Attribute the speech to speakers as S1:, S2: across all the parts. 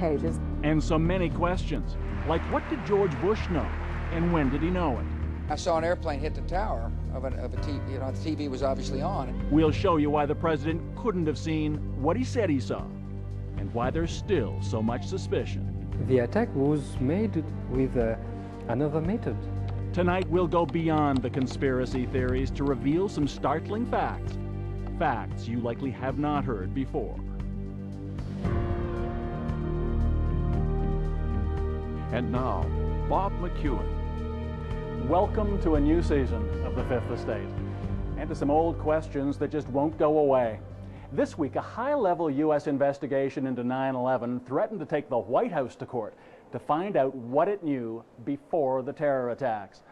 S1: pages.
S2: And so many questions, like what did George Bush know, and when did he know it?
S3: I saw an airplane hit the tower of a TV. You know, the TV was obviously on.
S2: We'll show you why the president couldn't have seen what he said he saw, and why there's still so much suspicion.
S4: The attack was made with another method.
S2: Tonight we'll go beyond the conspiracy theories to reveal some startling facts. Facts you likely have not heard before.
S5: And now, Bob McEwen.
S2: Welcome to a new season of The Fifth Estate, and to some old questions that just won't go away. This week, a high-level U.S. investigation into 9/11 threatened to take the White House to court to find out what it knew before the terror attacks.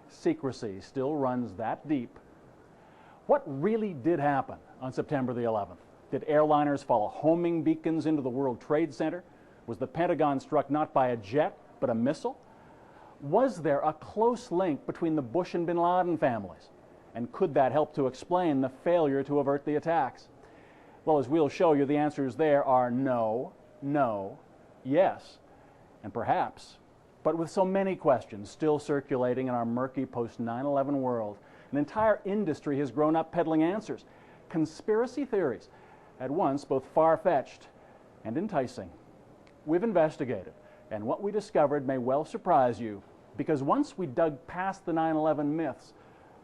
S2: Secrecy still runs that deep. What really did happen on September the 11th? Did airliners follow homing beacons into the World Trade Center? Was the Pentagon struck not by a jet, but a missile? Was there a close link between the Bush and bin Laden families? And could that help to explain the failure to avert the attacks? Well, as we'll show you, the answers there are no, no, yes, and perhaps. But with so many questions still circulating in our murky post-9/11 world, an entire industry has grown up peddling answers. Conspiracy theories, at once both far-fetched and enticing. We've investigated, and what we discovered may well surprise you, because once we dug past the 9/11 myths,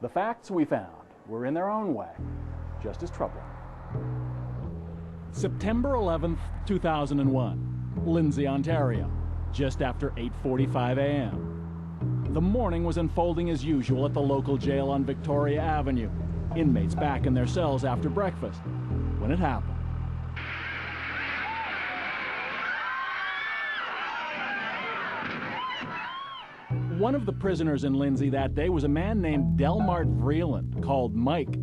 S2: the facts we found were in their own way just as troubling. September 11th, 2001, Lindsay, Ontario, just after 8:45 a.m. The morning was unfolding as usual at the local jail on Victoria Avenue. Inmates back in their cells after breakfast, when it happened. One of the prisoners in Lindsay that day was a man named Delmart Vreeland, called Mike.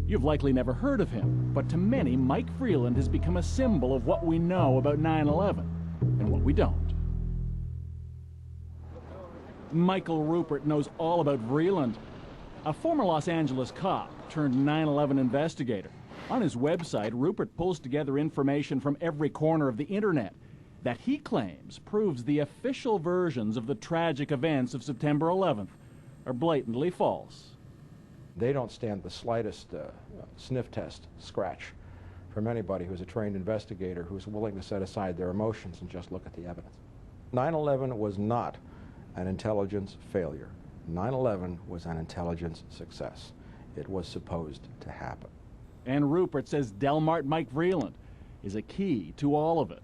S2: You've likely never heard of him, but to many, Mike Vreeland has become a symbol of what we know about 9/11 and what we don't. Michael Rupert knows all about Vreeland, a former Los Angeles cop turned 9/11 investigator. On his website, Rupert pulls together information from every corner of the internet that he claims proves the official versions of the tragic events of September 11th are blatantly false.
S6: They don't stand the slightest sniff test, scratch, from anybody who's a trained investigator who's willing to set aside their emotions and just look at the evidence. 9/11 was not an intelligence failure. 9/11 was an intelligence success. It was supposed to happen.
S2: And Rupert says Delmart Mike Vreeland is a key to all of it.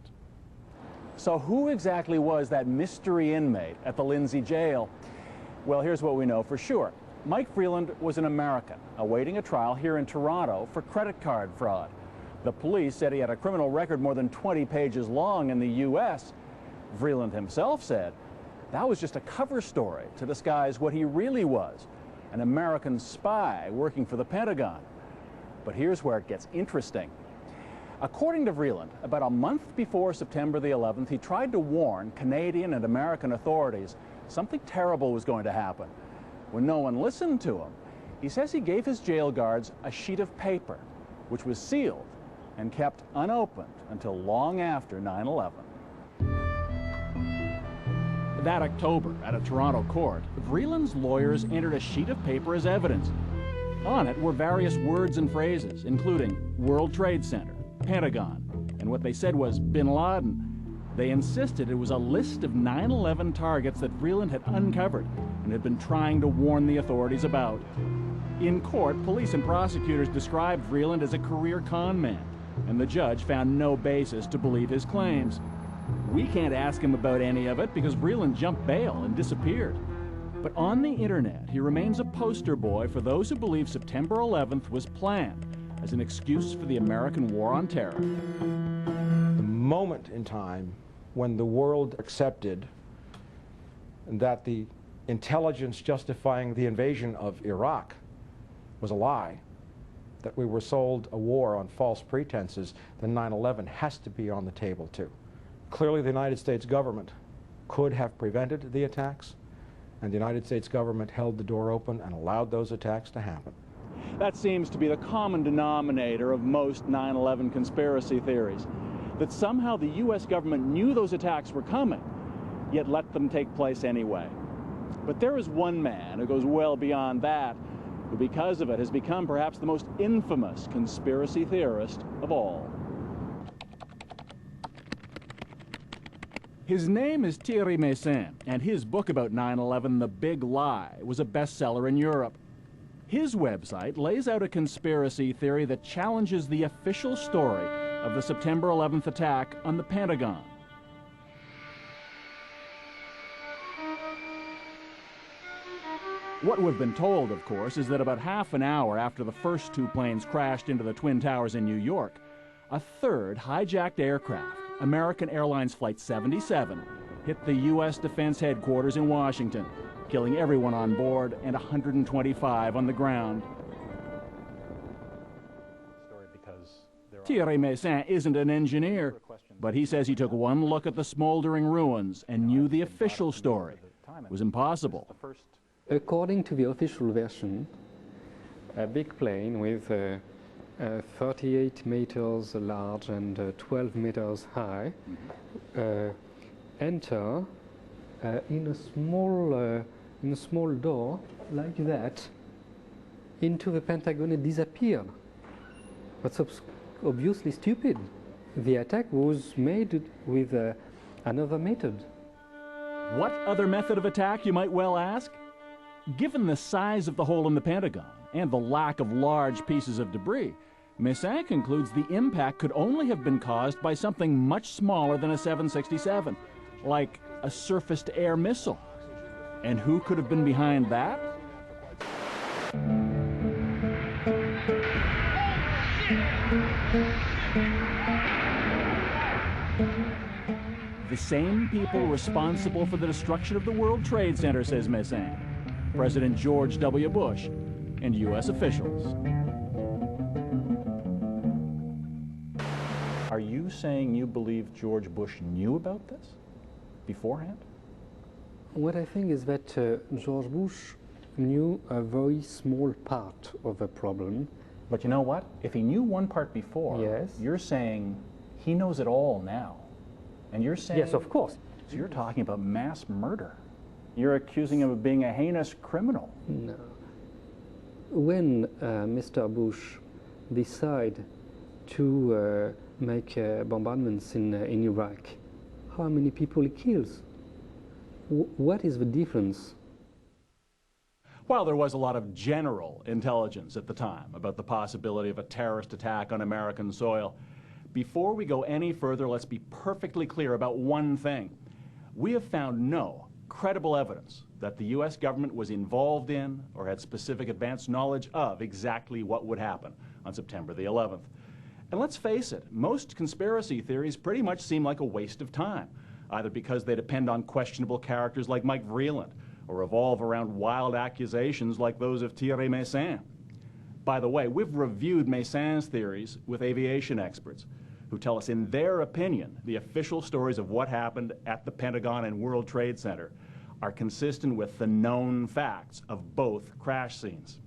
S2: So who exactly was that mystery inmate at the Lindsay jail? Well, here's what we know for sure. Mike Vreeland was an American awaiting a trial here in Toronto for credit card fraud. The police said he had a criminal record more than 20 pages long in the U.S. Vreeland himself said that was just a cover story to disguise what he really was, an American spy working for the Pentagon. But here's where it gets interesting. According to Vreeland, about a month before September the 11th, he tried to warn Canadian and American authorities something terrible was going to happen. When no one listened to him, he says he gave his jail guards a sheet of paper, which was sealed and kept unopened until long after 9/11. That October, at a Toronto court, Vreeland's lawyers entered a sheet of paper as evidence. On it were various words and phrases, including World Trade Center, Pentagon, and what they said was bin Laden. They insisted it was a list of 9/11 targets that Vreeland had uncovered and had been trying to warn the authorities about. In court, police and prosecutors described Vreeland as a career con man, and the judge found no basis to believe his claims. We can't ask him about any of it because Vreeland jumped bail and disappeared. But on the internet, he remains a poster boy for those who believe September 11th was planned as an excuse for the American war on terror.
S6: The moment in time when the world accepted that the intelligence justifying the invasion of Iraq was a lie, that we were sold a war on false pretenses, then 9/11 has to be on the table too. Clearly the United States government could have prevented the attacks, and the United States government held the door open and allowed those attacks to happen.
S2: That seems to be the common denominator of most 9/11 conspiracy theories. that somehow the U.S. government knew those attacks were coming, yet let them take place anyway. But there is one man who goes well beyond that, who because of it has become perhaps the most infamous conspiracy theorist of all. His name is Thierry Meyssan, and his book about 9/11, The Big Lie, was a bestseller in Europe. His website lays out a conspiracy theory that challenges the official story of the September 11th attack on the Pentagon. What we've been told, of course, is that about half an hour after the first two planes crashed into the Twin Towers in New York, a third hijacked aircraft, American Airlines Flight 77, hit the U.S. Defense Headquarters in Washington, killing everyone on board and 125 on the ground. Thierry Meyssan isn't an engineer, but he says he took one look at the smoldering ruins and knew the official story was impossible.
S4: According to the official version, a big plane with 38 meters large and 12 meters high enter in a small door like that into the Pentagon and disappeared. That's obviously stupid. The attack was made with another method.
S2: What other method of attack, you might well ask? Given the size of the hole in the Pentagon and the lack of large pieces of debris, Meyssan concludes the impact could only have been caused by something much smaller than a 767, like a surface-to-air missile. And who could have been behind that? The same people responsible for the destruction of the World Trade Center, says Meyssan. President George W. Bush and U.S. officials. Are you saying you believe George Bush knew about this beforehand?
S4: What I think is that George Bush knew a very small part of the problem.
S2: But you know what? If he knew one part before,
S4: yes,
S2: you're saying he knows it all now. And you're saying...
S4: Yes, of course.
S2: So you're talking about mass murder. You're accusing him of being a heinous criminal.
S4: No. When Mr. Bush decided to make bombardments in Iraq, how many people he kills? What is the difference?
S2: While there was a lot of general intelligence at the time about the possibility of a terrorist attack on American soil, before we go any further, let's be perfectly clear about one thing. We have found no credible evidence that the U.S. government was involved in or had specific advanced knowledge of exactly what would happen on September the 11th. And let's face it, most conspiracy theories pretty much seem like a waste of time, either because they depend on questionable characters like Mike Vreeland or revolve around wild accusations like those of Thierry Meyssan. By the way, we've reviewed Meyssan's theories with aviation experts who tell us, in their opinion, the official stories of what happened at the Pentagon and World Trade Center are consistent with the known facts of both crash scenes.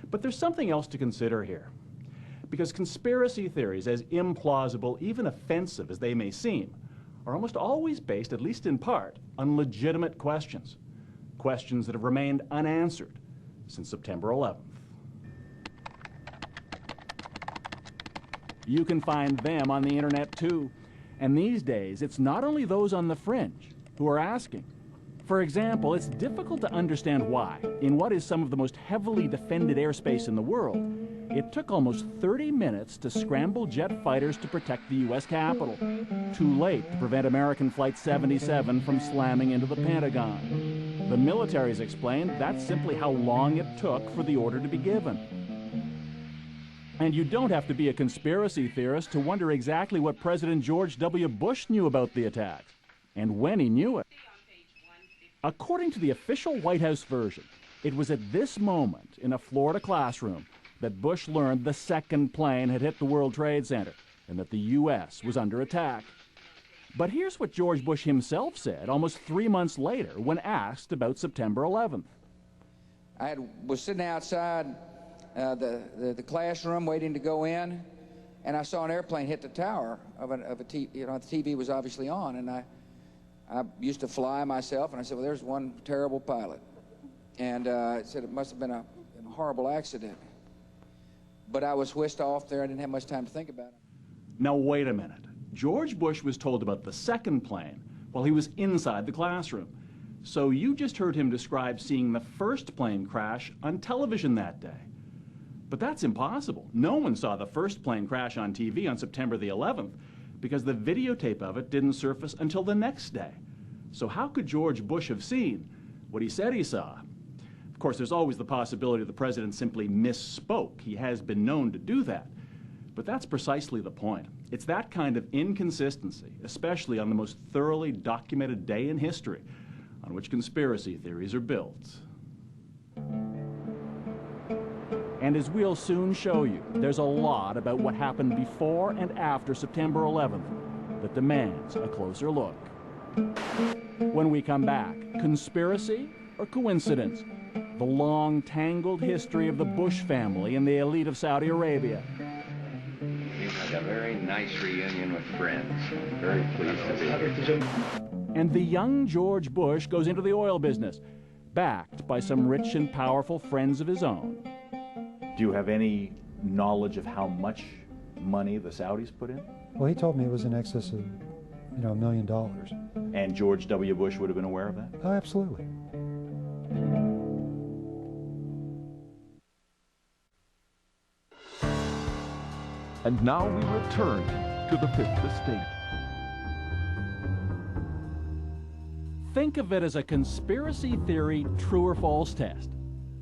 S2: But there's something else to consider here. Because conspiracy theories, as implausible, even offensive as they may seem, are almost always based, at least in part, on legitimate questions. Questions that have remained unanswered since September 11th. You can find them on the internet too. And these days, it's not only those on the fringe who are asking. For example, it's difficult to understand why, in what is some of the most heavily defended airspace in the world, it took almost 30 minutes to scramble jet fighters to protect the U.S. Capitol. Too late to prevent American Flight 77 from slamming into the Pentagon. The military's explained that's simply how long it took for the order to be given. And you don't have to be a conspiracy theorist to wonder exactly what President George W. Bush knew about the attack, and when he knew it. According to the official White House version, it was at this moment in a Florida classroom that Bush learned the second plane had hit the World Trade Center and that the U.S. was under attack. But here's what George Bush himself said almost 3 months later when asked about September 11th.
S3: Was sitting outside the classroom waiting to go in, and I saw an airplane hit the tower of a TV. You know, the TV was obviously on, and I used to fly myself, and I said, well, there's one terrible pilot. And it said it must have been a horrible accident. But I was whisked off there. I didn't have much time to think about it.
S2: Now, wait a minute. George Bush was told about the second plane while he was inside the classroom. So you just heard him describe seeing the first plane crash on television that day. But that's impossible. No one saw the first plane crash on TV on September the 11th because the videotape of it didn't surface until the next day. So how could George Bush have seen what he said he saw? Of course, there's always the possibility the president simply misspoke. He has been known to do that. But that's precisely the point. It's that kind of inconsistency, especially on the most thoroughly documented day in history, on which conspiracy theories are built. And as we'll soon show you, there's a lot about what happened before and after September 11th that demands a closer look. When we come back, conspiracy or coincidence? The long, tangled history of the Bush family and the elite of Saudi Arabia.
S1: Seems like a very nice reunion with friends. Very pleased to be here.
S2: And the young George Bush goes into the oil business, backed by some rich and powerful friends of his own. Do you have any knowledge of how much money the Saudis put in?
S7: Well, he told me it was in excess of, $1 million.
S2: And George W. Bush would have been aware of that?
S7: Oh, absolutely.
S5: And now we return to the Fifth Estate.
S2: Think of it as a conspiracy theory true or false test.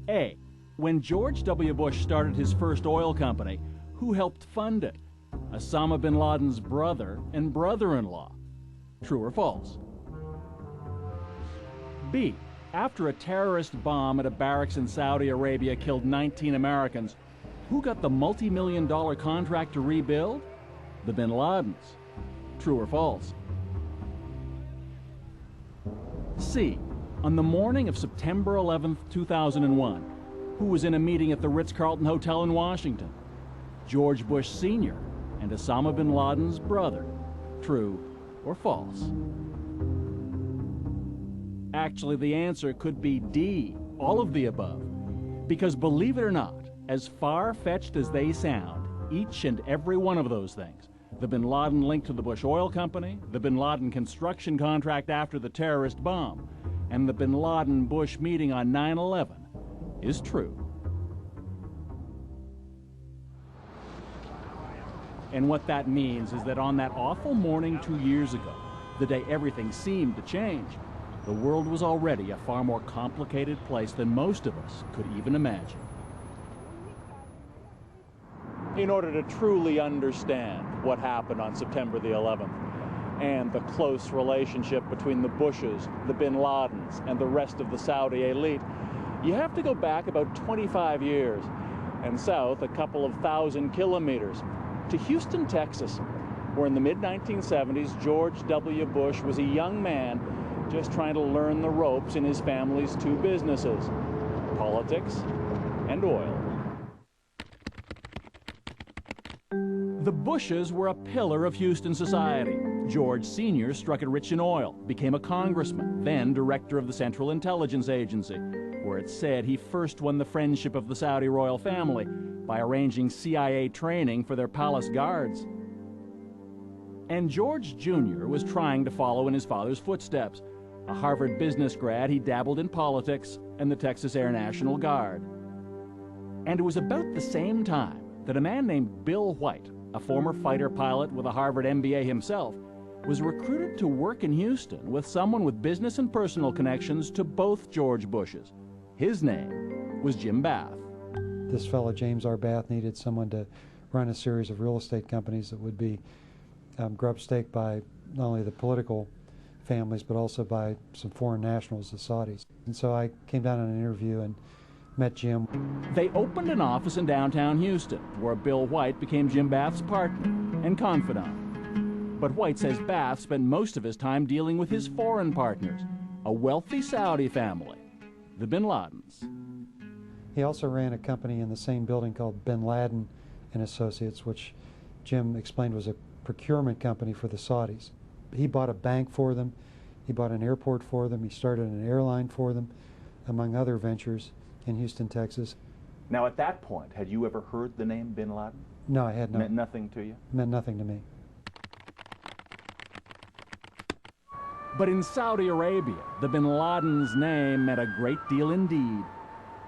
S2: A, when George W. Bush started his first oil company, who helped fund it? Osama bin Laden's brother and brother-in-law. True or false? B, after a terrorist bomb at a barracks in Saudi Arabia killed 19 Americans, who got the multi-million-dollar contract to rebuild? The bin Ladens. True or false? C, on the morning of September 11th, 2001, who was in a meeting at the Ritz-Carlton Hotel in Washington? George Bush Sr. and Osama bin Laden's brother. True or false? Actually, the answer could be D, all of the above. Because believe it or not, as far-fetched as they sound, each and every one of those things, the bin Laden link to the Bush Oil Company, the bin Laden construction contract after the terrorist bomb, and the bin Laden-Bush meeting on 9/11, is true. And what that means is that on that awful morning 2 years ago, the day everything seemed to change, the world was already a far more complicated place than most of us could even imagine. In order to truly understand what happened on September the 11th and the close relationship between the Bushes, the bin Ladens, and the rest of the Saudi elite, you have to go back about 25 years and south a couple of thousand kilometers to Houston, Texas, where in the mid-1970s, George W. Bush was a young man just trying to learn the ropes in his family's two businesses, politics and oil. The Bushes were a pillar of Houston society. George Sr. struck it rich in oil, became a congressman, then director of the Central Intelligence Agency, where it's said he first won the friendship of the Saudi royal family by arranging CIA training for their palace guards. And George Jr. was trying to follow in his father's footsteps. A Harvard business grad, he dabbled in politics and the Texas Air National Guard. And it was about the same time that a man named Bill White, a former fighter pilot with a Harvard MBA himself, was recruited to work in Houston with someone with business and personal connections to both George Bushes. His name was Jim Bath.
S7: This fellow, James R. Bath, needed someone to run a series of real estate companies that would be grub-staked by not only the political families, but also by some foreign nationals, the Saudis. And so I came down on an interview and met Jim.
S2: They opened an office in downtown Houston, where Bill White became Jim Bath's partner and confidant. But White says Bath spent most of his time dealing with his foreign partners, a wealthy Saudi family, the bin Ladens.
S7: He also ran a company in the same building called Bin Laden and Associates, which Jim explained was a procurement company for the Saudis. He bought a bank for them, he bought an airport for them, he started an airline for them, among other ventures in Houston, Texas.
S8: Now, at that point, had you ever heard the name Bin Laden?
S7: No, I had not.
S8: Meant nothing to you?
S7: Meant nothing to me.
S2: But in Saudi Arabia, the Bin Laden's name meant a great deal indeed.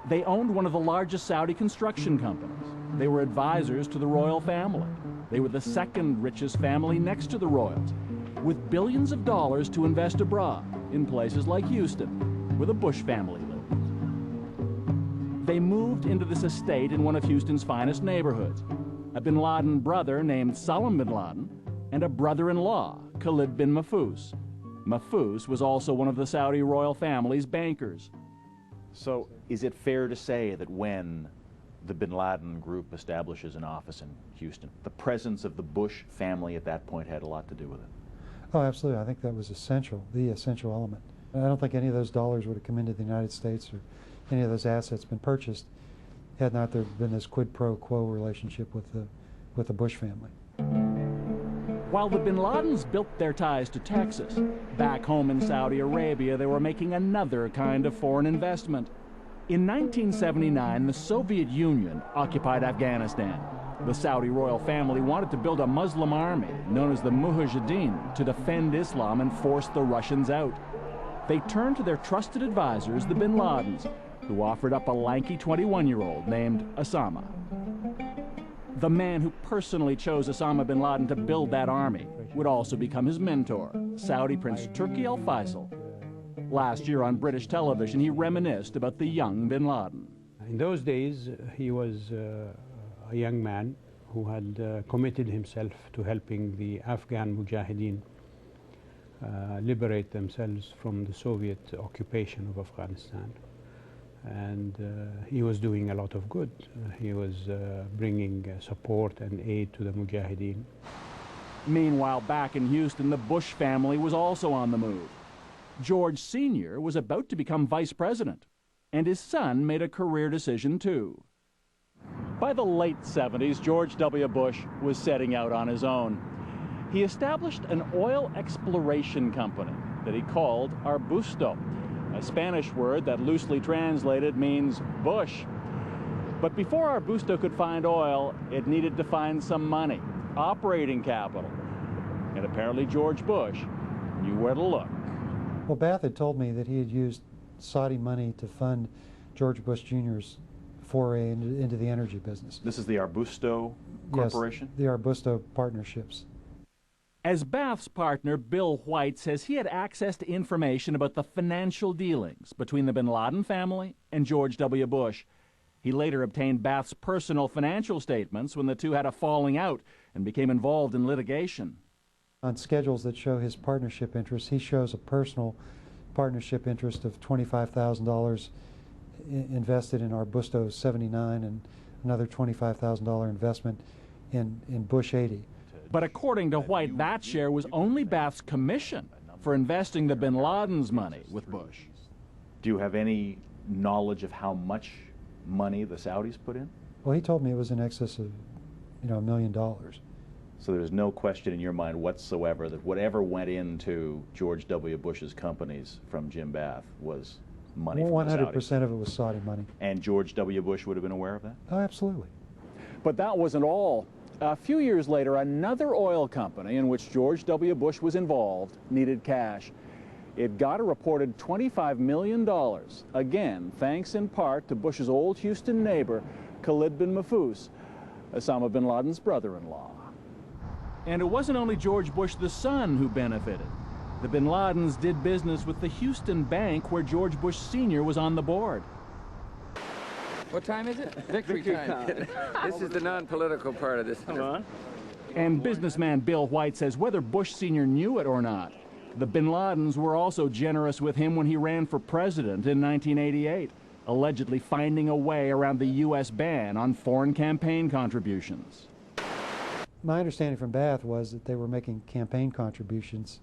S2: They owned one of the largest Saudi construction companies. They were advisors to the royal family. They were the second richest family next to the royals, with billions of dollars to invest abroad in places like Houston, where the Bush family lived. They moved into this estate in one of Houston's finest neighborhoods. A Bin Laden brother named Salam Bin Laden, and a brother-in-law, Khalid bin Mahfouz. Mahfouz was also one of the Saudi royal family's bankers.
S8: So, is it fair to say that when the Bin Laden group establishes an office in Houston, the presence of the Bush family at that point had a lot to do with it?
S7: Oh, absolutely. I think that was essential, the essential element. I don't think any of those dollars would have come into the United States or any of those assets been purchased had not there been this quid pro quo relationship with the Bush family.
S2: While the Bin Ladens built their ties to Texas, back home in Saudi Arabia they were making another kind of foreign investment. In 1979, the Soviet Union occupied Afghanistan. The Saudi royal family wanted to build a Muslim army known as the Mujahideen to defend Islam and force the Russians out. They turned to their trusted advisors, the Bin Ladens, who offered up a lanky 21-year-old named Osama. The man who personally chose Osama bin Laden to build that army would also become his mentor, Saudi Prince Turki Al Faisal. Last year on British television, he reminisced about the young bin Laden.
S9: In those days, he was a young man who had committed himself to helping the Afghan Mujahideen liberate themselves from the Soviet occupation of Afghanistan. And he was doing a lot of good. He was bringing support and aid to the Mujahideen.
S2: Meanwhile, back in Houston, the Bush family was also on the move. George Sr. was about to become vice president, and his son made a career decision too. By the late 70s, George W. Bush was setting out on his own. He established an oil exploration company that he called Arbusto, a Spanish word that loosely translated means bush. But before Arbusto could find oil, it needed to find some money, operating capital. And apparently George Bush knew where to look.
S7: Well, Bath had told me that he had used Saudi money to fund George Bush Jr.'s foray into the energy business.
S8: This is the Arbusto Corporation?
S7: Yes, the Arbusto partnerships.
S2: As Bath's partner, Bill White, says he had access to information about the financial dealings between the Bin Laden family and George W. Bush. He later obtained Bath's personal financial statements when the two had a falling out and became involved in litigation.
S7: On schedules that show his partnership interests, he shows a personal partnership interest of $25,000 invested in Arbusto 79 and another $25,000 investment in Bush 80.
S2: But according to White, that share was only Bath's commission for investing the Bin Laden's money with Bush.
S8: Do you have any knowledge of how much money the Saudis put in?
S7: Well, he told me it was in excess of, $1 million.
S8: So there's no question in your mind whatsoever that whatever went into George W. Bush's companies from Jim Bath was money from the Saudis.
S7: 100% of it was Saudi money.
S8: And George W. Bush would have been aware of that?
S7: Oh, absolutely.
S2: But that wasn't all. A few years later, another oil company in which George W. Bush was involved needed cash. It got a reported $25 million, again, thanks in part to Bush's old Houston neighbor, Khalid bin Mahfouz, Osama bin Laden's brother-in-law. And it wasn't only George Bush the son who benefited. The Bin Ladens did business with the Houston bank where George Bush Sr. was on the board.
S3: What time is it? Victory time. This is the non-political part of this. Come on.
S2: And businessman Bill White says whether Bush Sr. knew it or not, the Bin Ladens were also generous with him when he ran for president in 1988, allegedly finding a way around the U.S. ban on foreign campaign contributions.
S7: My understanding from Bath was that they were making campaign contributions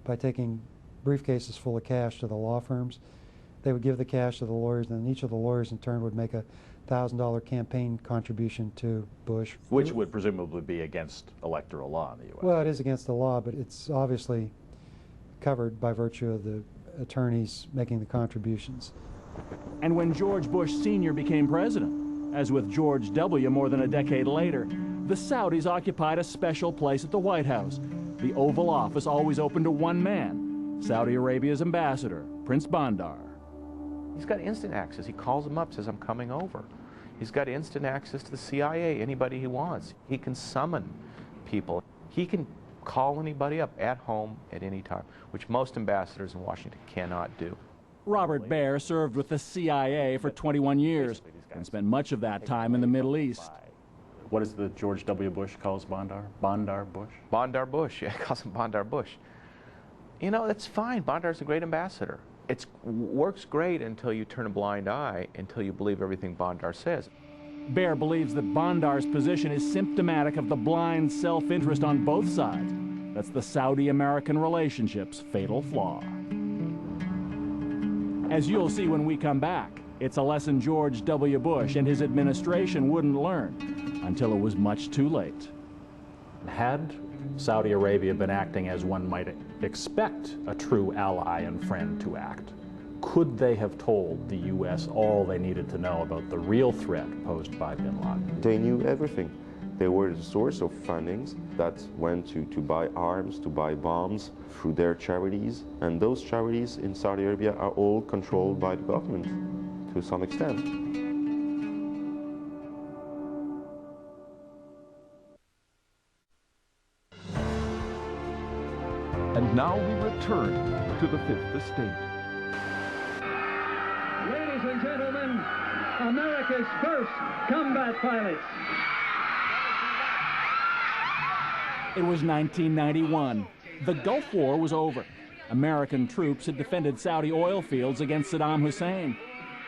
S7: by taking briefcases full of cash to the law firms. They would give the cash to the lawyers, and then each of the lawyers in turn would make a $100,000 campaign contribution to Bush.
S8: Which would presumably be against electoral law in the U.S.
S7: Well, it is against the law, but it's obviously covered by virtue of the attorneys making the contributions.
S2: And when George Bush Sr. became president, as with George W. more than a decade later, the Saudis occupied a special place at the White House, the Oval Office always open to one man, Saudi Arabia's ambassador, Prince Bandar.
S10: He's got instant access. He calls them up, says, I'm coming over. He's got instant access to the CIA, anybody he wants. He can summon people. He can call anybody up at home at any time, which most ambassadors in Washington cannot do.
S2: Robert Baer served with the CIA for 21 years and spent much of that time in the Middle East.
S8: What is the George W. Bush calls Bandar? Bandar Bush?
S10: Bandar Bush, yeah, he calls him Bandar Bush. You know, that's fine. Bandar's a great ambassador. It works great until you turn a blind eye, until you believe everything Bandar says.
S2: Baer believes that Bandar's position is symptomatic of the blind self-interest on both sides. That's the Saudi-American relationship's fatal flaw. As you'll see when we come back, it's a lesson George W. Bush and his administration wouldn't learn until it was much too late. Had Saudi Arabia been acting as one might expect a true ally and friend to act, could they have told the U.S. all they needed to know about the real threat posed by bin Laden?
S11: They knew everything. They were the source of fundings that went to buy arms, to buy bombs through their charities. And those charities in Saudi Arabia are all controlled by the government to some extent.
S5: And now we return to the Fifth Estate.
S12: Ladies and gentlemen, America's first combat pilots.
S2: It was 1991. The Gulf War was over. American troops had defended Saudi oil fields against Saddam Hussein.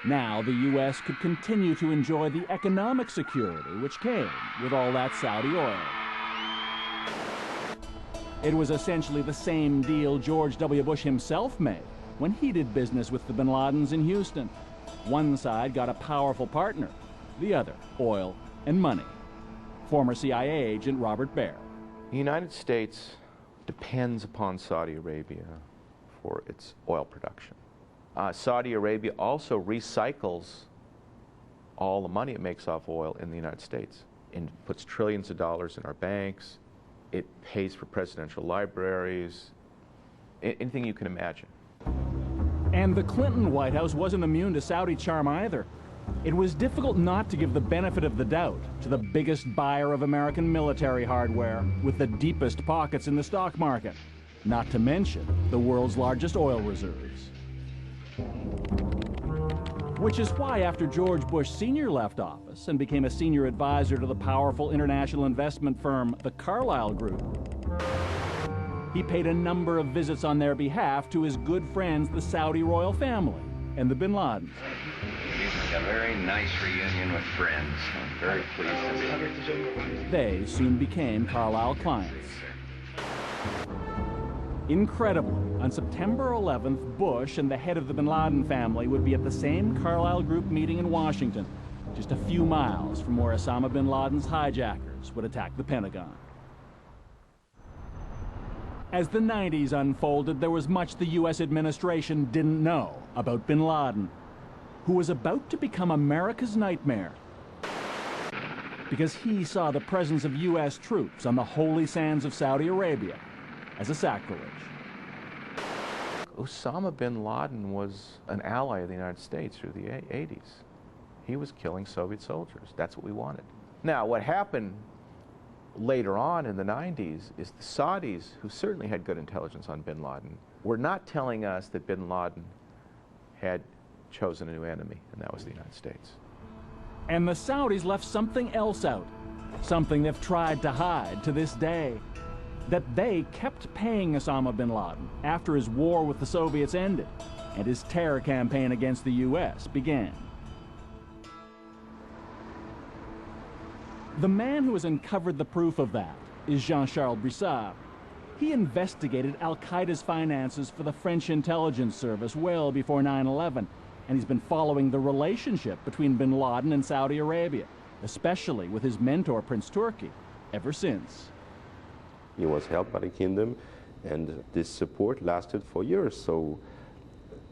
S2: Now the U.S. could continue to enjoy the economic security which came with all that Saudi oil. It was essentially the same deal George W. Bush himself made when he did business with the bin Ladens in Houston. One side got a powerful partner, the other oil and money. Former CIA agent Robert Baer.
S10: The United States depends upon Saudi Arabia for its oil production. Saudi Arabia also recycles all the money it makes off oil in the United States and puts trillions of dollars in our banks. It pays for presidential libraries, anything you can imagine.
S2: And the Clinton White House wasn't immune to Saudi charm either. It was difficult not to give the benefit of the doubt to the biggest buyer of American military hardware with the deepest pockets in the stock market, not to mention the world's largest oil reserves. Which is why after George Bush Sr. left office and became a senior advisor to the powerful international investment firm, the Carlyle Group, he paid a number of visits on their behalf to his good friends, the Saudi royal family and the bin Ladens.
S1: A very nice reunion with friends. I'm very pleased to be.
S2: They soon became Carlyle clients. Incredibly, on September 11th, Bush and the head of the bin Laden family would be at the same Carlyle Group meeting in Washington, just a few miles from where Osama bin Laden's hijackers would attack the Pentagon. As the 90s unfolded, there was much the U.S. administration didn't know about bin Laden, who was about to become America's nightmare because he saw the presence of U.S. troops on the holy sands of Saudi Arabia as a sacrilege.
S10: Osama bin Laden was an ally of the United States through the 80s. He was killing Soviet soldiers. That's what we wanted. Now, what happened later on in the 90s is the Saudis, who certainly had good intelligence on bin Laden, were not telling us that bin Laden had chosen a new enemy, and that was the United States.
S2: And the Saudis left something else out, something they've tried to hide to this day, that they kept paying Osama bin Laden after his war with the Soviets ended and his terror campaign against the U.S. began. The man who has uncovered the proof of that is Jean-Charles Brissard. He investigated al-Qaeda's finances for the French intelligence service well before 9/11 and he's been following the relationship between bin Laden and Saudi Arabia, especially with his mentor, Prince Turki, ever since.
S11: He was helped by the kingdom, and this support lasted for years. So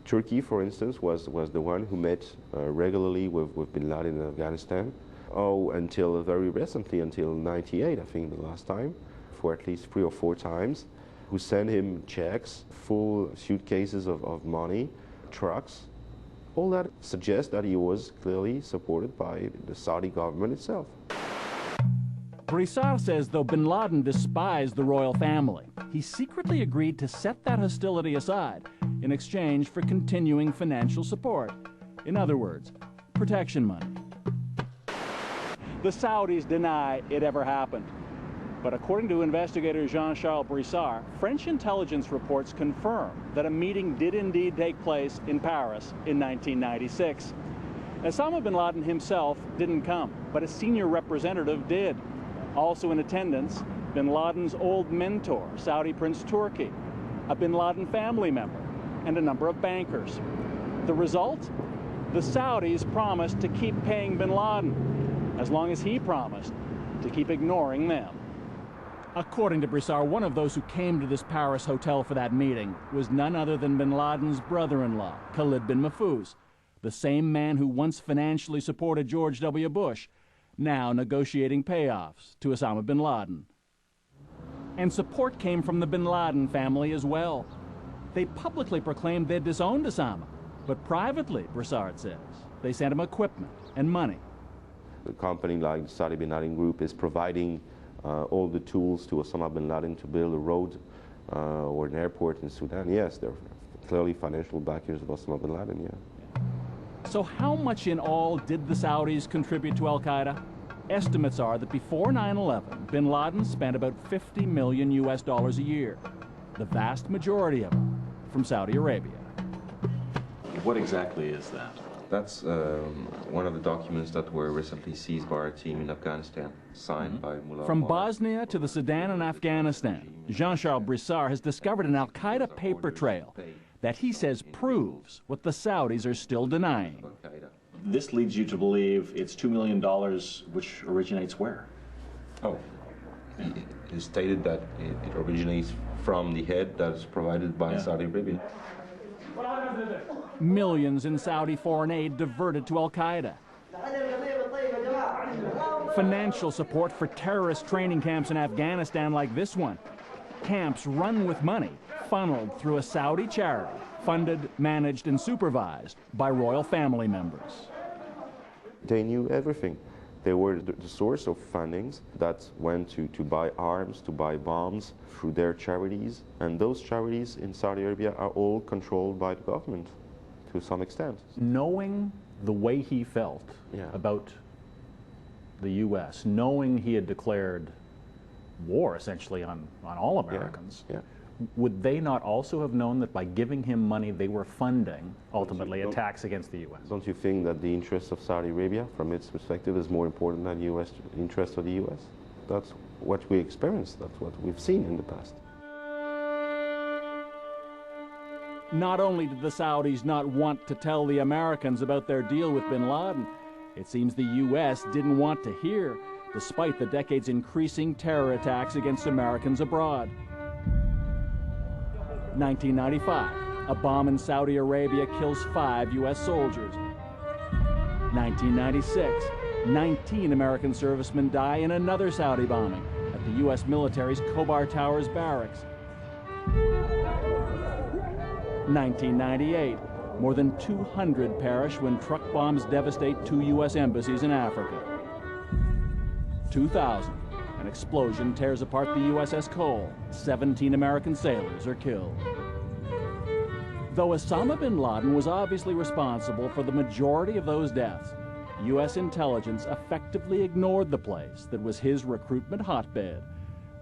S11: Turkey, for instance, was the one who met regularly with bin Laden in Afghanistan. Oh, until very recently, until '98, I think the last time, for at least 3 or 4 times, who sent him checks, full suitcases of money, trucks. All that suggests that he was clearly supported by the Saudi government itself.
S2: Broussard says though bin Laden despised the royal family, he secretly agreed to set that hostility aside in exchange for continuing financial support. In other words, protection money. The Saudis deny it ever happened. But according to investigator Jean-Charles Broussard, French intelligence reports confirm that a meeting did indeed take place in Paris in 1996. Osama bin Laden himself didn't come, but a senior representative did. Also in attendance, bin Laden's old mentor, Saudi Prince Turki, a bin Laden family member, and a number of bankers. The result? The Saudis promised to keep paying bin Laden, as long as he promised to keep ignoring them. According to Broussard, one of those who came to this Paris hotel for that meeting was none other than bin Laden's brother-in-law, Khalid bin Mahfouz, the same man who once financially supported George W. Bush, now negotiating payoffs to Osama bin Laden. And support came from the bin Laden family as well. They publicly proclaimed they'd disowned Osama, but privately, Broussard says, they sent him equipment and money.
S11: A company like the Saudi bin Laden Group is providing all the tools to Osama bin Laden to build a road or an airport in Sudan. Yes, they're clearly financial backers of Osama bin Laden, yeah.
S2: So how much in all did the Saudis contribute to Al-Qaeda? Estimates are that before 9/11, bin Laden spent about $50 million a year, the vast majority of it from Saudi Arabia.
S8: What exactly is that?
S11: That's one of the documents that were recently seized by our team in Afghanistan, signed by Mullah
S2: From
S11: Omar.
S2: Bosnia to the Sudan and Afghanistan, Jean-Charles Broussard has discovered an Al-Qaeda paper trail that he says proves what the Saudis are still denying.
S8: This leads you to believe it's $2 million, which originates where?
S11: Oh, he stated that it originates from the head that is provided by Saudi Arabia.
S2: Millions in Saudi foreign aid diverted to Al-Qaeda. Financial support for terrorist training camps in Afghanistan like this one. Camps run with money, funneled through a Saudi charity, funded, managed, and supervised by royal family members.
S11: They knew everything. They were the source of fundings that went to buy arms, to buy bombs through their charities. And those charities in Saudi Arabia are all controlled by the government to some extent.
S2: Knowing the way he felt about the U.S., knowing he had declared war essentially on all Americans, would they not also have known that by giving him money they were funding, ultimately, attacks against the U.S.?
S11: Don't you think that the interests of Saudi Arabia, from its perspective, is more important than U.S. interests of the U.S.? That's what we experienced. That's what we've seen in the past.
S2: Not only did the Saudis not want to tell the Americans about their deal with bin Laden, it seems the U.S. didn't want to hear, despite the decade's increasing terror attacks against Americans abroad. 1995, a bomb in Saudi Arabia kills 5 U.S. soldiers. 1996, 19 American servicemen die in another Saudi bombing at the U.S. military's Khobar Towers barracks. 1998, more than 200 perish when truck bombs devastate 2 U.S. embassies in Africa. 2000, an explosion tears apart the USS Cole. 17 American sailors are killed. Though Osama bin Laden was obviously responsible for the majority of those deaths, U.S. intelligence effectively ignored the place that was his recruitment hotbed.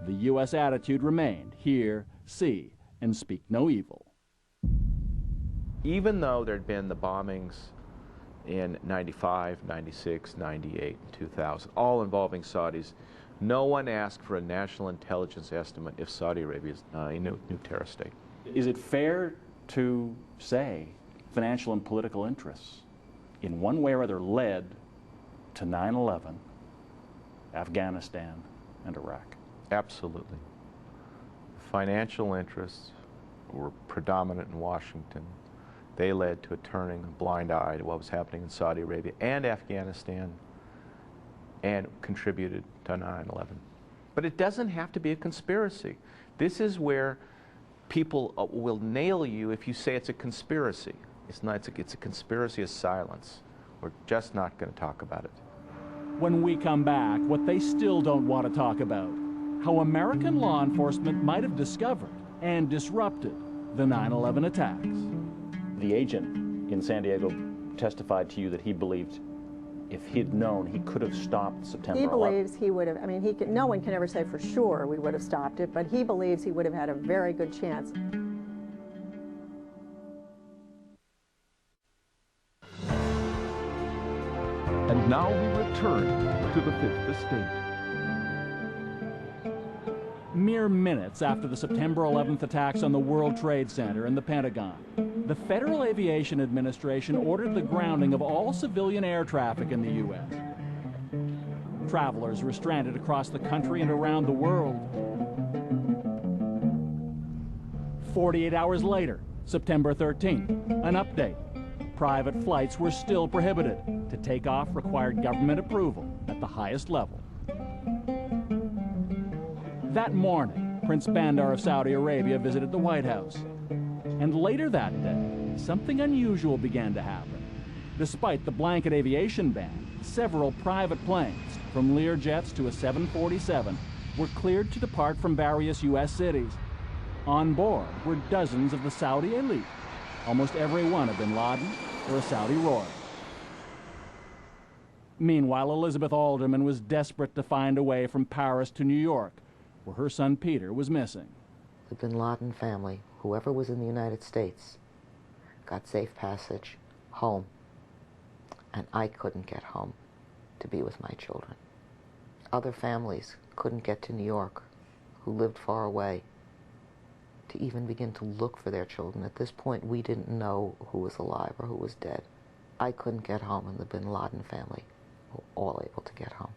S2: The U.S. attitude remained, hear, see, and speak no evil.
S10: Even though there had been the bombings in 95, 96, 98, and 2000, all involving Saudis, no one asked for a national intelligence estimate if Saudi Arabia is a new terrorist state.
S2: Is it fair to say financial and political interests, in one way or other, led to 9/11, Afghanistan, and Iraq?
S10: Absolutely. Financial interests were predominant in Washington. They led to a turning a blind eye to what was happening in Saudi Arabia and Afghanistan, and contributed to 9/11. But it doesn't have to be a conspiracy. This is where people will nail you if you say it's a conspiracy. It's not. It's a conspiracy of silence. We're just not going to talk about it.
S2: When we come back, what they still don't want to talk about: how American law enforcement might have discovered and disrupted the 9/11 attacks. The agent in San Diego testified to you that he believed if he'd known, he could have stopped September 11th.
S13: He believes he would have. I mean, no one can ever say for sure we would have stopped it, but he believes he would have had a very good chance.
S5: And now we return to the Fifth Estate.
S2: Mere minutes after the September 11th attacks on the World Trade Center and the Pentagon, the Federal Aviation Administration ordered the grounding of all civilian air traffic in the U.S. Travelers were stranded across the country and around the world. 48 hours later, September 13th, an update. Private flights were still prohibited. To take off required government approval at the highest level. That morning, Prince Bandar of Saudi Arabia visited the White House. And later that day, something unusual began to happen. Despite the blanket aviation ban, several private planes, from Learjets to a 747, were cleared to depart from various U.S. cities. On board were dozens of the Saudi elite, almost every one a bin Laden or a Saudi royal. Meanwhile, Elizabeth Alderman was desperate to find a way from Paris to New York, where her son Peter was missing.
S14: The bin Laden family, whoever was in the United States, got safe passage home, and I couldn't get home to be with my children. Other families couldn't get to New York, who lived far away, to even begin to look for their children. At this point, we didn't know who was alive or who was dead. I couldn't get home, and the bin Laden family were all able to get home.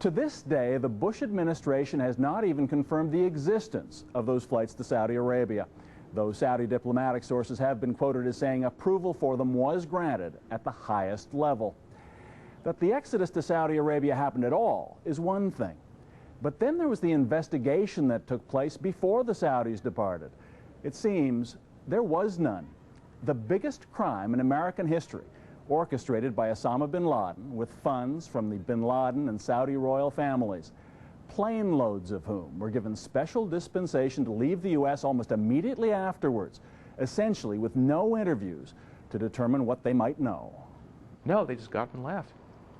S2: To this day, the Bush administration has not even confirmed the existence of those flights to Saudi Arabia, though Saudi diplomatic sources have been quoted as saying approval for them was granted at the highest level. That the exodus to Saudi Arabia happened at all is one thing. But then there was the investigation that took place before the Saudis departed. It seems there was none. The biggest crime in American history, orchestrated by Osama bin Laden with funds from the bin Laden and Saudi royal families, plane loads of whom were given special dispensation to leave the U.S. almost immediately afterwards, essentially with no interviews to determine what they might know.
S10: No, they just got up and left.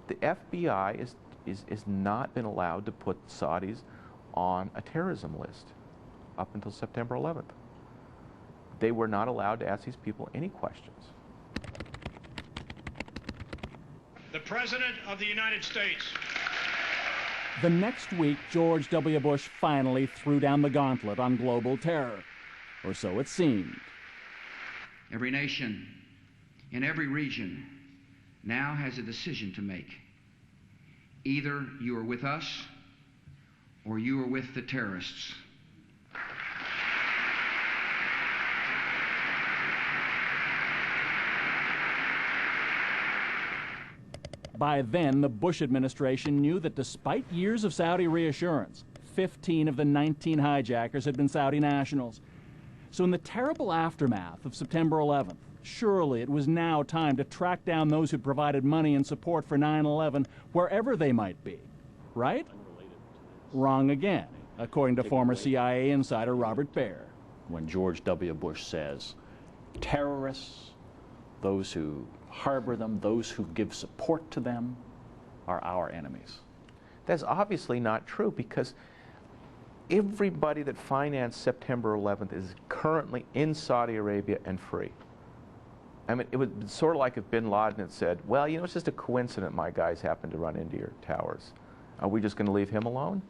S10: The FBI is not been allowed to put Saudis on a terrorism list up until September 11th. They were not allowed to ask these people any questions.
S15: The President of the United States.
S2: The next week, George W. Bush finally threw down the gauntlet on global terror, or so it seemed.
S16: Every nation in every region now has a decision to make. Either you are with us or you are with the terrorists.
S2: By then, the Bush administration knew that despite years of Saudi reassurance, 15 of the 19 hijackers had been Saudi nationals. So in the terrible aftermath of September 11th, surely it was now time to track down those who provided money and support for 9/11 wherever they might be. Right? Wrong again, according to former CIA insider Robert Baer. When George W. Bush says, terrorists, those who harbor them, those who give support to them, are our enemies.
S10: That's obviously not true, because everybody that financed September 11th is currently in Saudi Arabia and free. I mean, it would be sort of like if bin Laden had said, well, you know, it's just a coincidence my guys happened to run into your towers. Are we just going to leave him alone?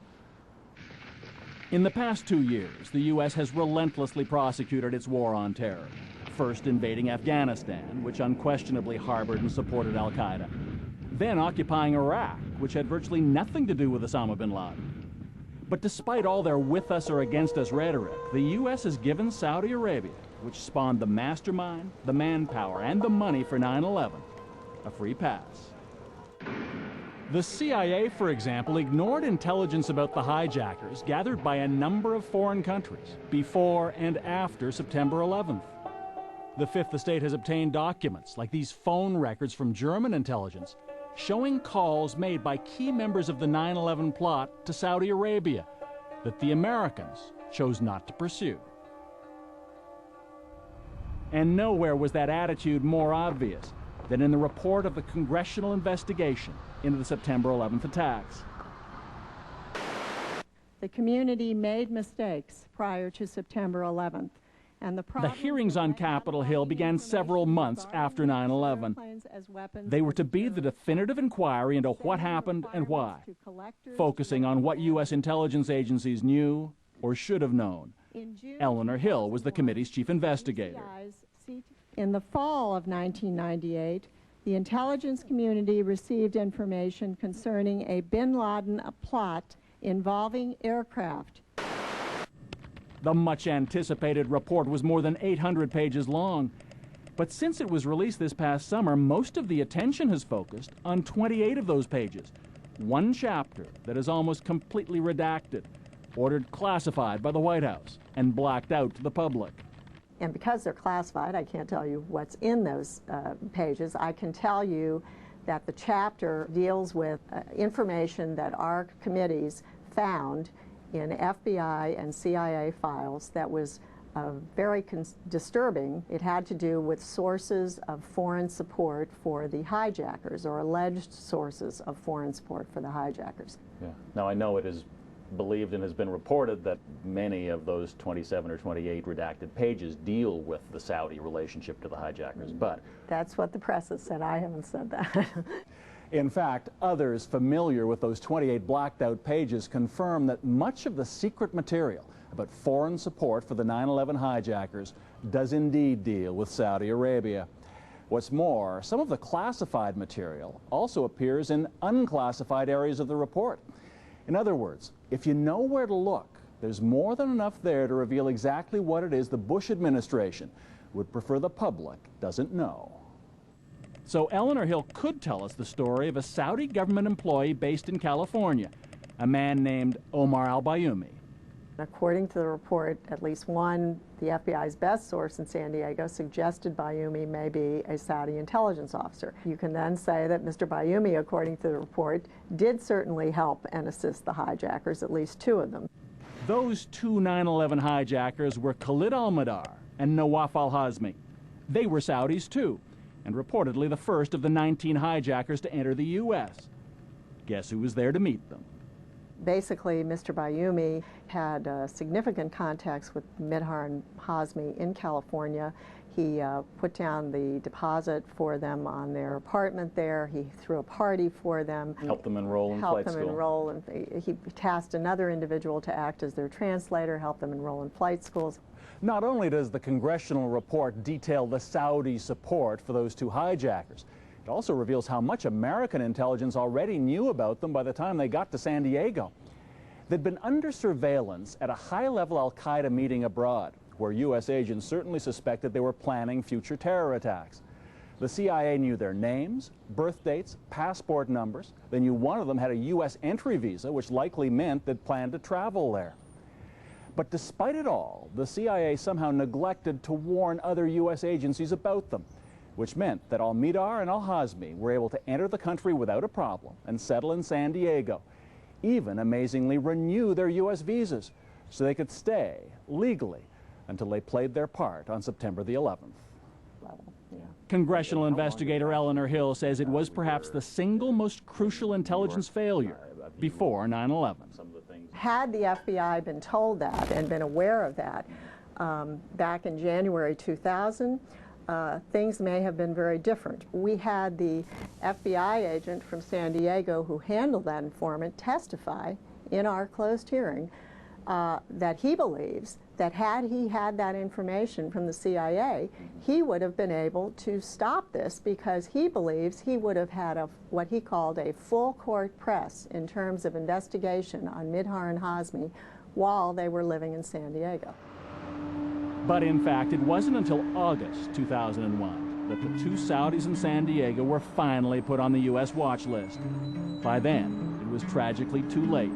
S2: In the past 2 years, the U.S. has relentlessly prosecuted its war on terror. first invading Afghanistan, which unquestionably harbored and supported al-Qaeda, then occupying Iraq, which had virtually nothing to do with Osama bin Laden. But despite all their with us or against us rhetoric, the U.S. has given Saudi Arabia, which spawned the mastermind, the manpower, and the money for 9/11, a free pass. The CIA, for example, ignored intelligence about the hijackers gathered by a number of foreign countries before and after September 11th. The Fifth Estate has obtained documents like these phone records from German intelligence showing calls made by key members of the 9/11 plot to Saudi Arabia that the Americans chose not to pursue. And nowhere was that attitude more obvious than in the report of the congressional investigation into the September 11th attacks.
S13: The community made mistakes prior to September 11th. And the
S2: hearings on Capitol Hill began several months after 9/11. They were to be the definitive inquiry into what happened and why, focusing on what U.S. intelligence agencies knew or should have known. Eleanor Hill was the committee's chief investigator.
S13: In the fall of 1998, the intelligence community received information concerning a bin Laden plot involving aircraft.
S2: The much-anticipated report was more than 800 pages long. But since it was released this past summer, most of the attention has focused on 28 of those pages. One chapter that is almost completely redacted, ordered classified by the White House, and blacked out to the public.
S13: And because they're classified, I can't tell you what's in those pages. I can tell you that the chapter deals with information that our committees found in FBI and CIA files that was very disturbing. It had to do with sources of foreign support for the hijackers, or alleged sources of foreign support for the hijackers.
S8: Yeah. Now, I know it is believed and has been reported that many of those 27 or 28 redacted pages deal with the Saudi relationship to the hijackers, but...
S13: That's what the press has said. I haven't said that.
S2: In fact, others familiar with those 28 blacked out pages confirm that much of the secret material about foreign support for the 9/11 hijackers does indeed deal with Saudi Arabia. What's more, some of the classified material also appears in unclassified areas of the report. In other words, if you know where to look, there's more than enough there to reveal exactly what it is the Bush administration would prefer the public doesn't know. So Eleanor Hill could tell us the story of a Saudi government employee based in California, a man named Omar al-Bayoumi.
S13: According to the report, at least one, the FBI's best source in San Diego, suggested Bayoumi may be a Saudi intelligence officer. You can then say that Mr. Bayoumi, according to the report, did certainly help and assist the hijackers, at least two of them.
S2: Those two 9/11 hijackers were Khalid al-Mihdhar and Nawaf al-Hazmi. They were Saudis too, and reportedly the first of the 19 hijackers to enter the U.S. Guess who was there to meet them?
S13: Basically, Mr. Bayoumi had significant contacts with Mihdhar and Hazmi in California. He put down the deposit for them on their apartment there. He threw a party for them.
S8: Helped them enroll in flight school.
S13: Enroll, and he tasked another individual to act as their translator, help them enroll in flight schools.
S2: Not only does the congressional report detail the Saudi support for those two hijackers, it also reveals how much American intelligence already knew about them by the time they got to San Diego. They'd been under surveillance at a high-level al-Qaeda meeting abroad, where U.S. agents certainly suspected they were planning future terror attacks. The CIA knew their names, birth dates, passport numbers. They knew one of them had a U.S. entry visa, which likely meant they'd planned to travel there. But despite it all, the CIA somehow neglected to warn other U.S. agencies about them, which meant that al-Mihdhar and al-Hazmi were able to enter the country without a problem and settle in San Diego, even amazingly renew their U.S. visas so they could stay legally until they played their part on September the 11th. Congressional investigator Eleanor Hill says it was perhaps the single most crucial intelligence failure before 9/11.
S13: Had the FBI been told that and been aware of that back in January 2000, things may have been very different. We had the FBI agent from San Diego who handled that informant testify in our closed hearing that he believes that had he had that information from the CIA, he would have been able to stop this, because he believes he would have had what he called a full court press in terms of investigation on Mihdhar and Hazmi while they were living in San Diego.
S2: But in fact, it wasn't until August 2001 that the two Saudis in San Diego were finally put on the U.S. watch list. By then, it was tragically too late.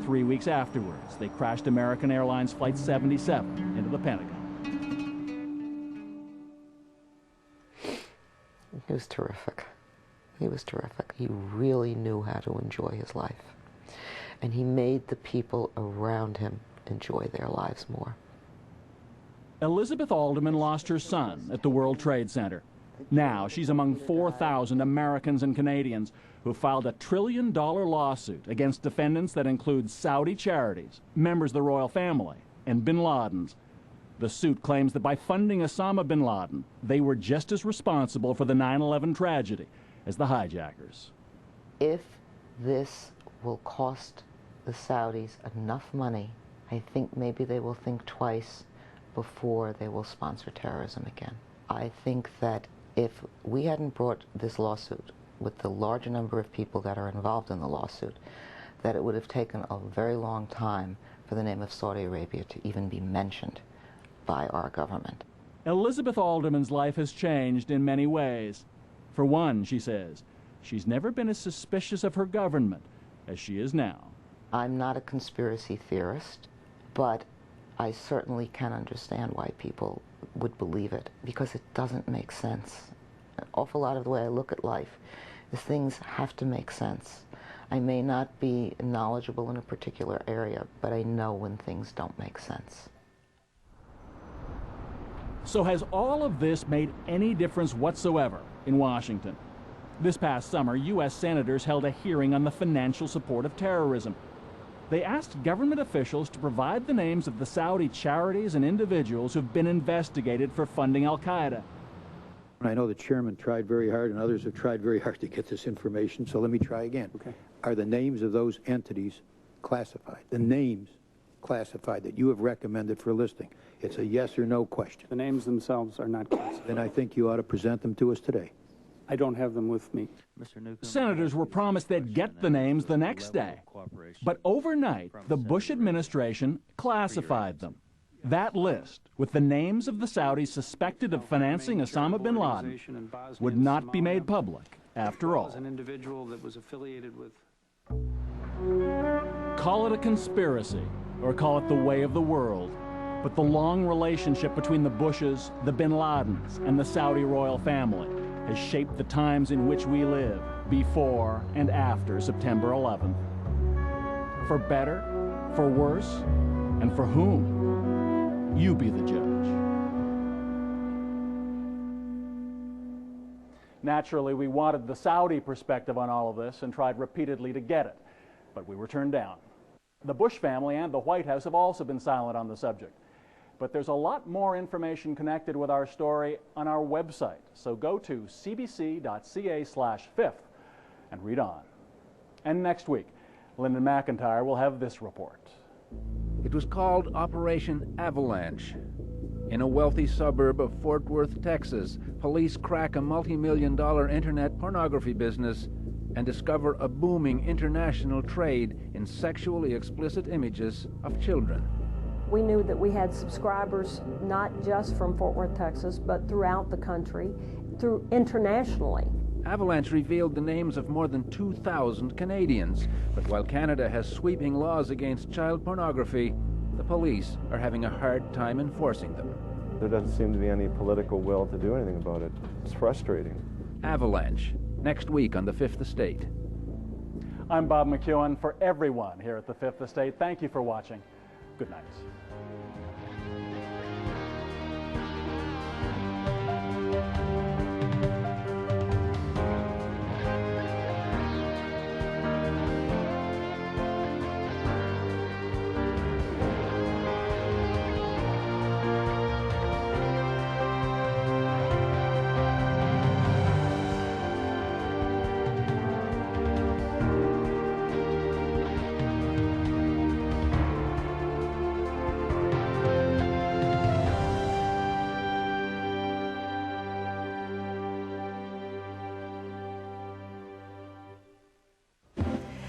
S2: 3 weeks afterwards, they crashed American Airlines Flight 77 into the Pentagon.
S14: He was terrific. He was terrific. He really knew how to enjoy his life. And he made the people around him enjoy their lives more.
S2: Elizabeth Alderman lost her son at the World Trade Center. Now she's among 4,000 Americans and Canadians who filed a $1 trillion lawsuit against defendants that include Saudi charities, members of the royal family, and bin Ladens. The suit claims that by funding Osama bin Laden, they were just as responsible for the 9/11 tragedy as the hijackers.
S14: If this will cost the Saudis enough money, I think maybe they will think twice before they will sponsor terrorism again. I think that if we hadn't brought this lawsuit with the larger number of people that are involved in the lawsuit, that it would have taken a very long time for the name of Saudi Arabia to even be mentioned by our government.
S2: Elizabeth Alderman's life has changed in many ways. For one, she says, she's never been as suspicious of her government as she is now.
S14: I'm not a conspiracy theorist, but I certainly can understand why people would believe it, because it doesn't make sense. An awful lot of the way I look at life is things have to make sense. I may not be knowledgeable in a particular area, but I know when things don't make sense.
S2: So has all of this made any difference whatsoever in Washington? This past summer, U.S. senators held a hearing on the financial support of terrorism. They asked government officials to provide the names of the Saudi charities and individuals who've been investigated for funding al-Qaeda.
S17: I know the chairman tried very hard and others have tried very hard to get this information, so let me try again. Okay. Are the names of those entities classified? The names classified that you have recommended for listing? It's a yes or no question.
S9: The names themselves are not classified.
S17: Then I think you ought to present them to us today.
S9: I don't have them with me.
S2: Senators were promised they'd get the names the next day. But overnight, the Bush administration classified them. That list, with the names of the Saudis suspected of financing Osama bin Laden, would not be made public after all.
S9: An individual that was affiliated with...
S2: Call it a conspiracy, or call it the way of the world, but the long relationship between the Bushes, the bin Ladens, and the Saudi royal family has shaped the times in which we live before and after September 11th. For better, for worse, and for whom? You be the judge. Naturally, we wanted the Saudi perspective on all of this and tried repeatedly to get it, but we were turned down. The Bush family and the White House have also been silent on the subject. But there's a lot more information connected with our story on our website, so go to cbc.ca/fifth and read on. And next week, Lyndon McIntyre will have this report.
S18: It was called Operation Avalanche. In a wealthy suburb of Fort Worth, Texas, police crack a multi-million-dollar internet pornography business and discover a booming international trade in sexually explicit images of children.
S19: We knew that we had subscribers not just from Fort Worth, Texas, but throughout the country, internationally.
S18: Avalanche revealed the names of more than 2,000 Canadians. But while Canada has sweeping laws against child pornography, the police are having a hard time enforcing them.
S11: There doesn't seem to be any political will to do anything about it. It's frustrating.
S18: Avalanche, next week on the Fifth Estate.
S2: I'm Bob McEwen. For everyone here at the Fifth Estate, thank you for watching. Good night.